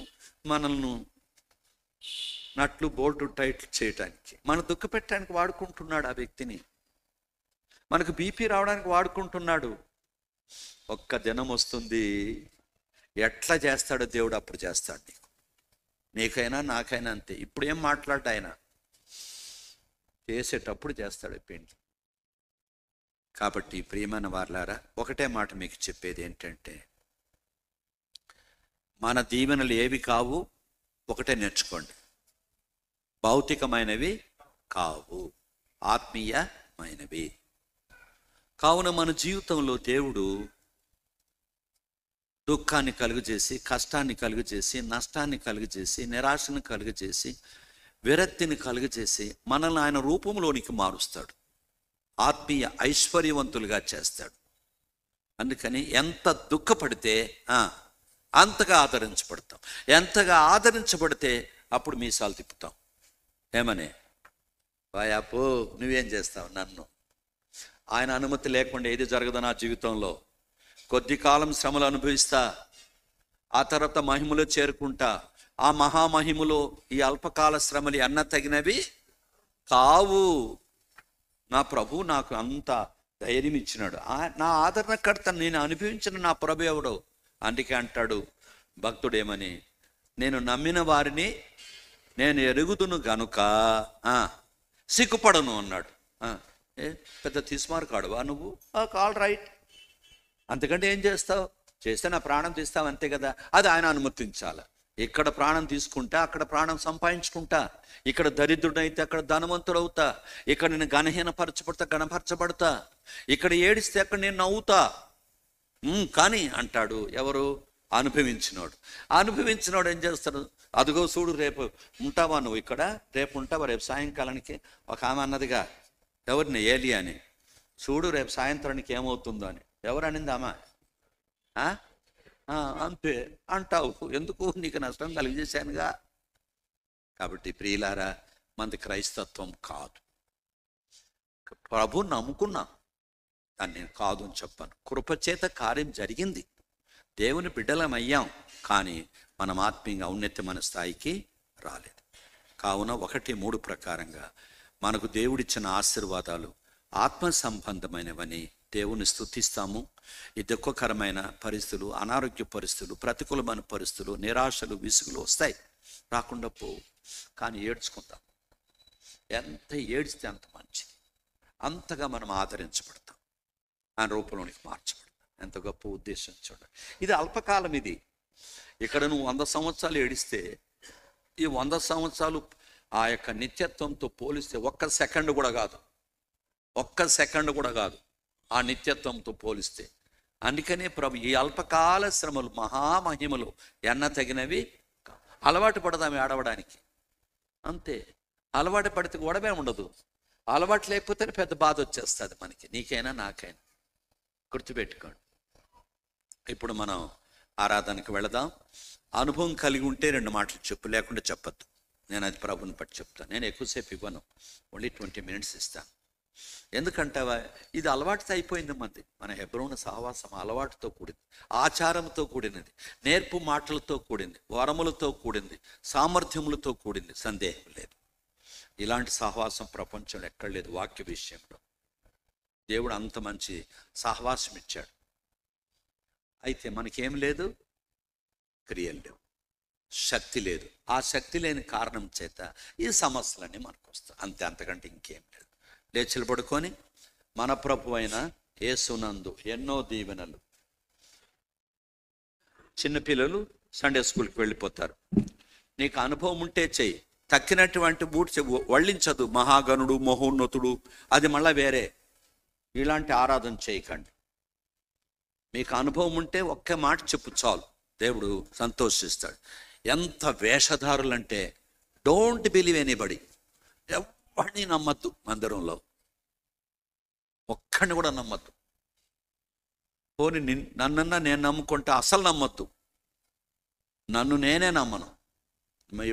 మనల్ని నట్లు బోల్టు టైట్ చేయటానికి, మన దుఃఖ పెట్టడానికి వాడుకుంటున్నాడు ఆ వ్యక్తిని. మనకు బీపీ రావడానికి వాడుకుంటున్నాడు. ఒక్క దినం వస్తుంది, ఎట్లా చేస్తాడో దేవుడు అప్పుడు చేస్తాడు నీకు, నీకైనా నాకైనా అంతే. ఇప్పుడు ఏం మాట్లాడ్డా ఆయన, చేసేటప్పుడు చేస్తాడు పెయింట్. కాబట్టి ప్రియమైన వారలారా, ఒకటే మాట మీకు చెప్పేది ఏంటంటే, మన దీవెనలు ఏవి కావు, ఒకటే నేర్చుకోండి, భౌతికమైనవి కావు, ఆత్మీయమైనవి. కావున మన జీవితంలో దేవుడు దుఃఖాన్ని కలుగజేసి, కష్టాన్ని కలుగజేసి, నష్టాన్ని కలుగజేసి, నిరాశను కలుగజేసి, విరక్తిని కలుగజేసి మనల్ని ఆయన రూపంలోనికి మారుస్తాడు, ఆత్మీయ ఐశ్వర్యవంతులుగా చేస్తాడు. అందుకని ఎంత దుఃఖపడితే అంతగా ఆదరించబడతాం. ఎంతగా ఆదరించబడితే అప్పుడు మీసాలు తిప్పుతాం. ఏమని, వాయాపో నువ్వేం చేస్తావు, నన్ను ఆయన అనుమతి లేకుండా ఏది జరగదు నా జీవితంలో. కొద్ది కాలం శ్రమలు అనుభవిస్తా, ఆ తర్వాత మహిమలో చేరుకుంటా. ఆ మహామహిమలో ఈ అల్పకాల శ్రమలు అన్న తగినవి కావు. నా ప్రభు నాకు అంత ధైర్యం ఇచ్చినాడు, నా ఆదరణకర్త, నేను అనుభవించిన నా ప్రభు ఎవడో. అందుకే అంటాడు భక్తుడేమని, నేను నమ్మిన వారిని నేను ఎరుగుదును గనుక సిగ్గుపడను అన్నాడు. పెద్ద తీసుమారు కాడువా నువ్వు? ఆల్ రైట్, అంతకంటే ఏం చేస్తావు, చేస్తే నా ప్రాణం తీస్తావు అంతే కదా. అది ఆయన అనుమతించాలి. ఇక్కడ ప్రాణం తీసుకుంటా, అక్కడ ప్రాణం సంపాదించుకుంటా. ఇక్కడ దరిద్రుడైతే అక్కడ ధనవంతుడవుతా. ఇక్కడ నేను గణహీనపరచబడతా, గణపరచబడతా. ఇక్కడ ఏడిస్తే అక్కడ నేను నవ్వుతా. కానీ అంటాడు ఎవరు, అనుభవించినోడు. అనుభవించినోడు ఏం చేస్తాడు, అదిగో చూడు, రేపు ఉంటావా నువ్వు ఇక్కడ, రేపు ఉంటావా, రేపు సాయంకాలానికి. ఒక ఆమె అన్నదిగా, ఎవరిని, ఏలియా అని, చూడు రేపు సాయంత్రానికి ఏమవుతుందో అని. ఎవరు అనింది ఆమె? అంతే అంటావు, ఎందుకు, నీకు నష్టం కలిగజేశానుగా. కాబట్టి ప్రియులారా, మనది క్రైస్తత్వం కాదు. ప్రభు నమ్ముకున్నాం, దాన్ని నేను కాదు అని చెప్పాను. కృపచేత కార్యం జరిగింది, దేవుని బిడ్డలమయ్యాం, కానీ మనం ఆత్మీయంగా ఔన్నత్యమైన స్థాయికి రాలేదు. కావున 1:3 ప్రకారంగా మనకు దేవుడిచ్చిన ఆశీర్వాదాలు ఆత్మ సంబంధమైనవని దేవుని స్తుతిస్తాము. ఈ దుఃఖకరమైన పరిస్థితులు, అనారోగ్య పరిస్థితులు, ప్రతికూలమైన పరిస్థితులు, నిరాశలు, విసుగులు వస్తాయి, రాకుండా పోవు. కానీ ఏడ్చుకుందాం. ఎంత ఏడిస్తే అంత మంచిది, అంతగా మనం ఆదరించబడతాం, ఆయన రూపంలోనికి మార్చబడతాం. ఎంత గొప్ప ఉద్దేశం చూడండి. ఇది అల్పకాలం. ఇది ఇక్కడ నువ్వు 100 సంవత్సరాలు ఏడిస్తే, ఈ 100 సంవత్సరాలు ఆ యొక్క నిత్యత్వంతో పోలిస్తే ఒక్క సెకండ్ కూడా కాదు ఆ నిత్యత్వంతో పోలిస్తే. అందుకనే ప్రభు ఈ అల్పకాల శ్రమలు మహామహిమలు ఎన్న తగినవి. అలవాటు పడదాం ఏడవడానికి, అంతే. అలవాటు పడితే గొడవే ఉండదు. అలవాటు లేకపోతే పెద్ద బాధ వచ్చేస్తుంది మనకి, నీకైనా నాకైనా. గుర్తుపెట్టుకోండి. ఇప్పుడు మనం ఆరాధనకు వెళదాం. అనుభవం కలిగి ఉంటే 2 మాటలు చెప్పు, లేకుండా చెప్పద్దు. నేను అది ప్రభుని బట్టి చెప్తాను. నేను ఎక్కువసేపు ఇవ్వను, ఓన్లీ 20 మినిట్స్ ఇస్తాను. ఎందుకంటావా, ఇది అలవాటుతో అయిపోయింది మంది. మన హెబ్రోను సహవాసం అలవాటుతో కూడింది, ఆచారంతో కూడినది, నేర్పు మాటలతో కూడింది, వరములతో కూడింది, సామర్థ్యములతో కూడింది. సందేహం లేదు, ఇలాంటి సహవాసం ప్రపంచంలో ఎక్కడ లేదు. వాక్య విషయంలో దేవుడు అంత మంచి సహవాసం ఇచ్చాడు. అయితే మనకేం లేదు, క్రియలు లేవు, శక్తి లేదు. ఆ శక్తి లేని కారణం చేత ఈ సమస్యలన్నీ మనకు వస్తాయి, అంతే. అంతకంటే ఇంకేం లేదు. లేచిలు పడుకొని మన ప్రభు అయిన యేసునందు ఎన్నో దీవెనలు. చిన్నపిల్లలు సండే స్కూల్కి వెళ్ళిపోతారు. నీకు అనుభవం ఉంటే చెయ్యి, తక్కినటువంటి బూట్ వళ్ళించదు. మహాగణుడు, మహోన్నతుడు, అది మళ్ళీ వేరే. ఇలాంటి ఆరాధన చేయకండి. మీకు అనుభవం ఉంటే ఒక్క మాట చెప్పు చాలు, దేవుడు సంతోషిస్తాడు. ఎంత వేషధారులంటే, డోంట్ బిలీవ్ ఎనీబడి. ఎవరిని నమ్మద్దు. మందిరంలో ఒక్కడిని కూడా నమ్మద్దు. పోనీ నన్నన్నా నేను నమ్ముకుంటే అసలు నమ్మద్దు. నన్ను నేనే నమ్మను.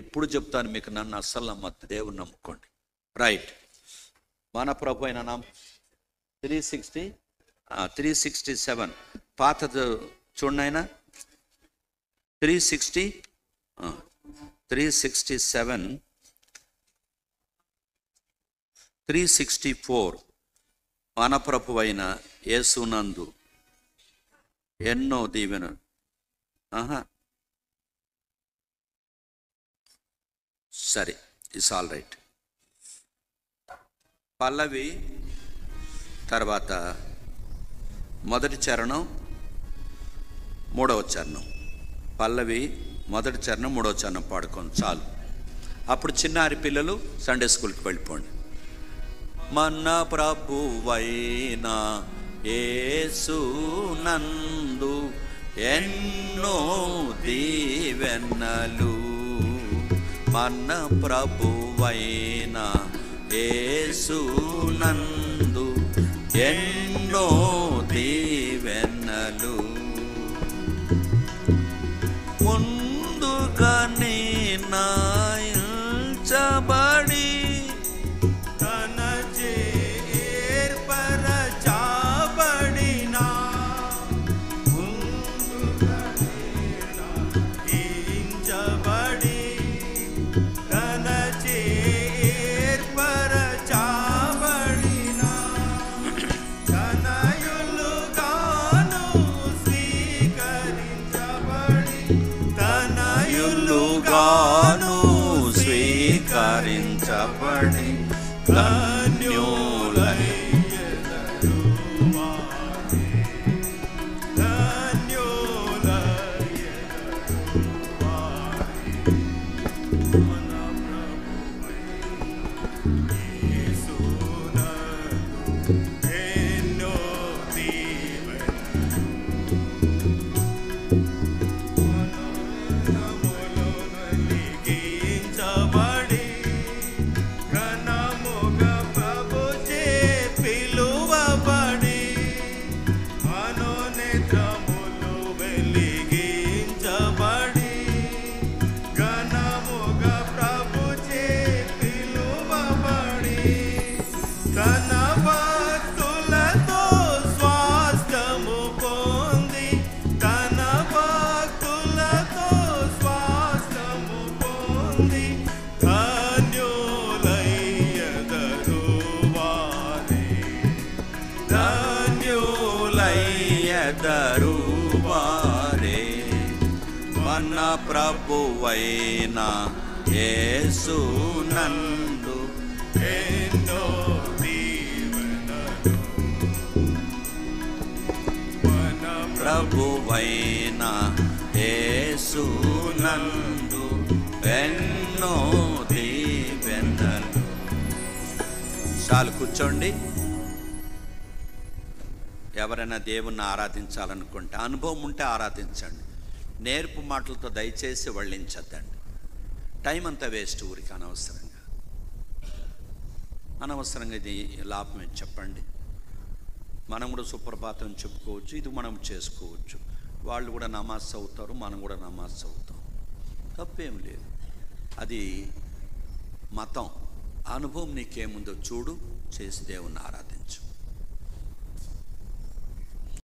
ఎప్పుడు చెప్తాను మీకు, నన్ను అస్సలు నమ్మద్దు, దేవుని నమ్ముకోండి. రైట్. మన ప్రభు అయిన 360 367 పాతది చూడండి ఆయన. 367 364 మన ప్రభువైన యేసునందు ఎన్నో దీవెనలు. సరే, ఇట్స్ ఆల్ రైట్. పల్లవి తర్వాత మొదటి చరణం మూడవ చరణం. పల్లవి మొదటి చరణం మూడవ చరణం పాడుకోండి చాలు. అప్పుడు చిన్నారి పిల్లలు సండే స్కూల్కి వెళ్ళిపోండి. మన ప్రభువైన యేసునందు ఎన్నో దీవెనలు. మన ప్రభువైన యేసునందు ఎన్నో దీవెనలు. ముందుగానే నాయించబడి తన చేర్పరచబడిన ముందుగానే తన చేర్పరచబడిన తనయులుగాను స్వీకరించబడి ధన్యులయ్యెదరు వారే. మన ప్రభువైన యేసునందు ఎన్నో దీవెనలు. వెలిగించబడి ఘనముగా ప్రభుచే పిలువబడి మనోనేత్రములు వెలిగించబడి ఘనముగా ప్రభుచే పిలువబడి తన భక్తులతో స్వాస్థ్యము పొంది తన భక్తులతో స్వాస్థ్యము పొంది ధన్యులయ్యెదరు వారే. ధన్యులయ్యెదరు వారే. మన ప్రభువైన యేసునందు ఎన్నో దీవెనలు. మన ప్రభువైన యేసునందు ఎన్నో దీవెనలు. చాలు, కూర్చోండి. ఎవరైనా దేవుణ్ణి ఆరాధించాలనుకుంటే అనుభవం ఉంటే ఆరాధించండి. నేర్పు మాటలతో దయచేసి వళ్ళించద్దండి. టైం అంతా వేస్ట్ ఊరికి అనవసరంగా ఇది లాభం ఏంటి చెప్పండి. మనం కూడా సుప్రభాతం చెప్పుకోవచ్చు, ఇది మనం చేసుకోవచ్చు. వాళ్ళు కూడా నమాజ్ అవుతారు, మనం కూడా నమాజ్ అవుతాం, తప్పేం లేదు. అది మతం. అనుభవం నీకేముందో చూడు, చేసి దేవుణ్ణి ఆరాధించు.